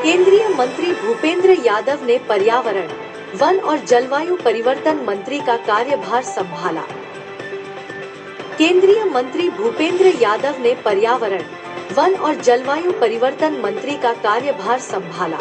केंद्रीय मंत्री भूपेंद्र यादव ने पर्यावरण, वन और जलवायु परिवर्तन मंत्री का कार्यभार संभाला। केंद्रीय मंत्री भूपेंद्र यादव ने पर्यावरण, वन और जलवायु परिवर्तन मंत्री का कार्यभार संभाला।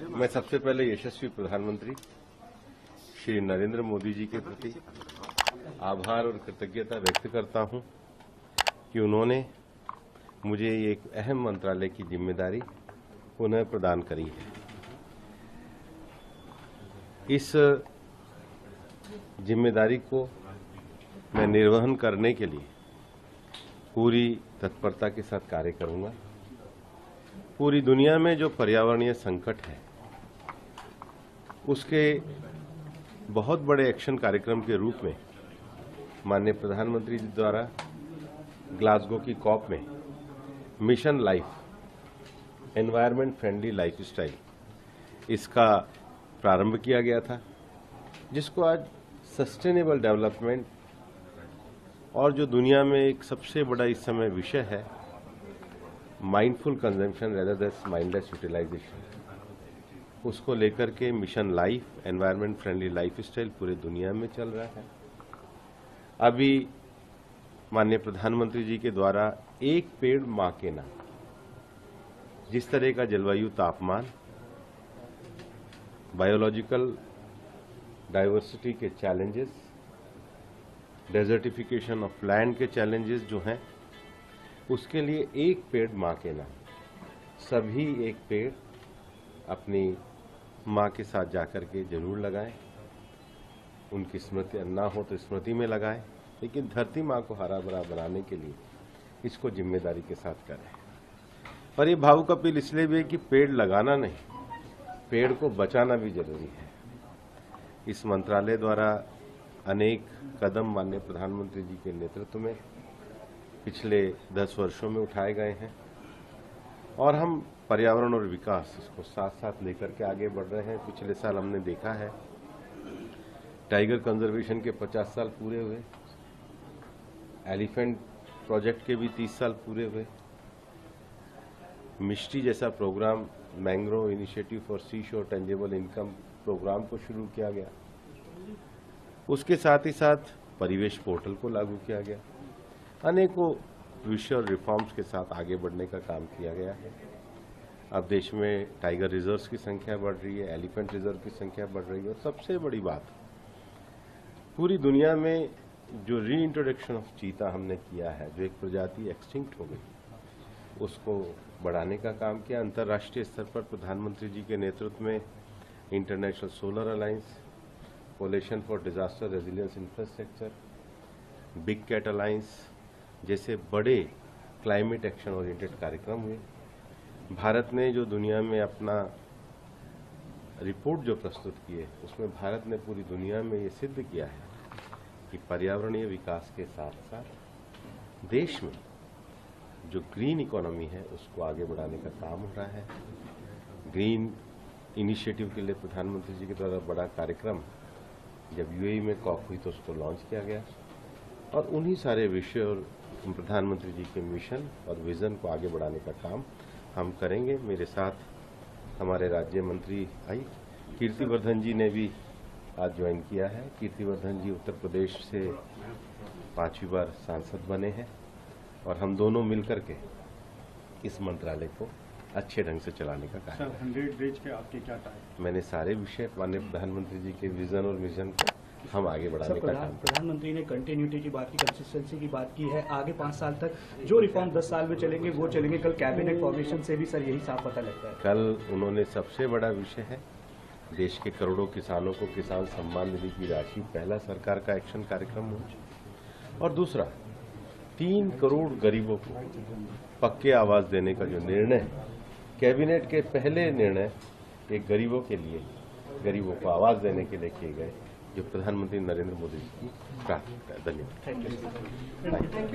मैं सबसे पहले यशस्वी प्रधानमंत्री श्री नरेंद्र मोदी जी के प्रति आभार और कृतज्ञता व्यक्त करता हूं कि उन्होंने मुझे एक अहम मंत्रालय की जिम्मेदारी पुनः प्रदान करी है। इस जिम्मेदारी को मैं निर्वहन करने के लिए पूरी तत्परता के साथ कार्य करूंगा। पूरी दुनिया में जो पर्यावरणीय संकट है उसके बहुत बड़े एक्शन कार्यक्रम के रूप में माननीय प्रधानमंत्री जी द्वारा ग्लासगो की कॉप में mission life, environment friendly lifestyle, इसका प्रारंभ किया गया था, जिसको आज सस्टेनेबल डेवलपमेंट और जो दुनिया में एक सबसे बड़ा इस समय विषय है mindful consumption rather than mindless utilization, उसको लेकर के mission life, environment friendly lifestyle पूरे दुनिया में चल रहा है। अभी माननीय प्रधानमंत्री जी के द्वारा एक पेड़ मां के नाम, जिस तरह का जलवायु तापमान, बायोलॉजिकल डाइवर्सिटी के चैलेंजेस, डेजर्टिफिकेशन ऑफ लैंड के चैलेंजेस जो हैं, उसके लिए एक पेड़ मां के नाम, सभी एक पेड़ अपनी मां के साथ जाकर के जरूर लगाएं। उनकी स्मृति ना हो तो स्मृति में लगाएं, लेकिन धरती मां को हरा भरा बनाने के लिए इसको जिम्मेदारी के साथ करें। और ये भावुक अपील इसलिए भी है कि पेड़ लगाना नहीं, पेड़ को बचाना भी जरूरी है। इस मंत्रालय द्वारा अनेक कदम माननीय प्रधानमंत्री जी के नेतृत्व में पिछले 10 वर्षों में उठाए गए हैं और हम पर्यावरण और विकास इसको साथ साथ लेकर के आगे बढ़ रहे हैं। पिछले साल हमने देखा है टाइगर कंजर्वेशन के 50 साल पूरे हुए, एलिफेंट प्रोजेक्ट के भी 30 साल पूरे हुए, मिष्टी जैसा प्रोग्राम, मैंग्रोव इनिशिएटिव फॉर सी शोर टेंजेबल इनकम प्रोग्राम को शुरू किया गया। उसके साथ ही साथ परिवेश पोर्टल को लागू किया गया। अनेकों विषय और रिफॉर्म्स के साथ आगे बढ़ने का काम किया गया है। अब देश में टाइगर रिजर्व्स की संख्या बढ़ रही है, एलिफेंट रिजर्व की संख्या बढ़ रही है और सबसे बड़ी बात, पूरी दुनिया में जो रीइंट्रोडक्शन ऑफ चीता हमने किया है, जो एक प्रजाति एक्सटिंक्ट हो गई, उसको बढ़ाने का काम किया। अंतर्राष्ट्रीय स्तर पर प्रधानमंत्री जी के नेतृत्व में international solar alliance, coalition for disaster resilience infrastructure, big cat alliance जैसे बड़े क्लाइमेट एक्शन ओरिएंटेड कार्यक्रम हुए। भारत ने जो दुनिया में अपना रिपोर्ट जो प्रस्तुत की है, उसमें भारत ने पूरी दुनिया में ये सिद्ध किया है कि पर्यावरणीय विकास के साथ साथ देश में जो ग्रीन इकोनॉमी है उसको आगे बढ़ाने का काम हो रहा है। ग्रीन इनिशिएटिव के लिए प्रधानमंत्री जी के द्वारा बड़ा कार्यक्रम जब यूएई में कॉप हुई तो उसको लॉन्च किया गया और उन्हीं सारे विषय और प्रधानमंत्री जी के मिशन और विजन को आगे बढ़ाने का काम हम करेंगे। मेरे साथ हमारे राज्य मंत्री आई कीर्तिवर्धन जी ने भी आज ज्वाइन किया है। कीर्तिवर्धन जी उत्तर प्रदेश से 5वीं बार सांसद बने हैं और हम दोनों मिलकर के इस मंत्रालय को अच्छे ढंग से चलाने का कार्य। सर, 100 डेज के आपके क्या टाइम? मैंने सारे विषय माननीय प्रधानमंत्री जी के विजन और मिशन को हम आगे बढ़ाने का काम। प्रधानमंत्री ने कंटिन्यूटी की बात की, कंसिस्टेंसी की बात की है। आगे 5 साल तक जो रिफॉर्म 10 साल में चलेंगे वो चलेंगे। कल कैबिनेट फॉर्मेशन से भी सर यही साफ पता लगता है। कल उन्होंने सबसे बड़ा विषय है देश के करोड़ों किसानों को किसान सम्मान निधि की राशि, पहला सरकार का एक्शन कार्यक्रम हो, और दूसरा 3 करोड़ गरीबों को पक्के आवास देने का जो निर्णय, कैबिनेट के पहले निर्णय एक गरीबों के लिए, गरीबों को आवाज़ देने के लिए किए गए, जो प्रधानमंत्री नरेंद्र मोदी जी की प्राथमिकता है। धन्यवाद। Thank you.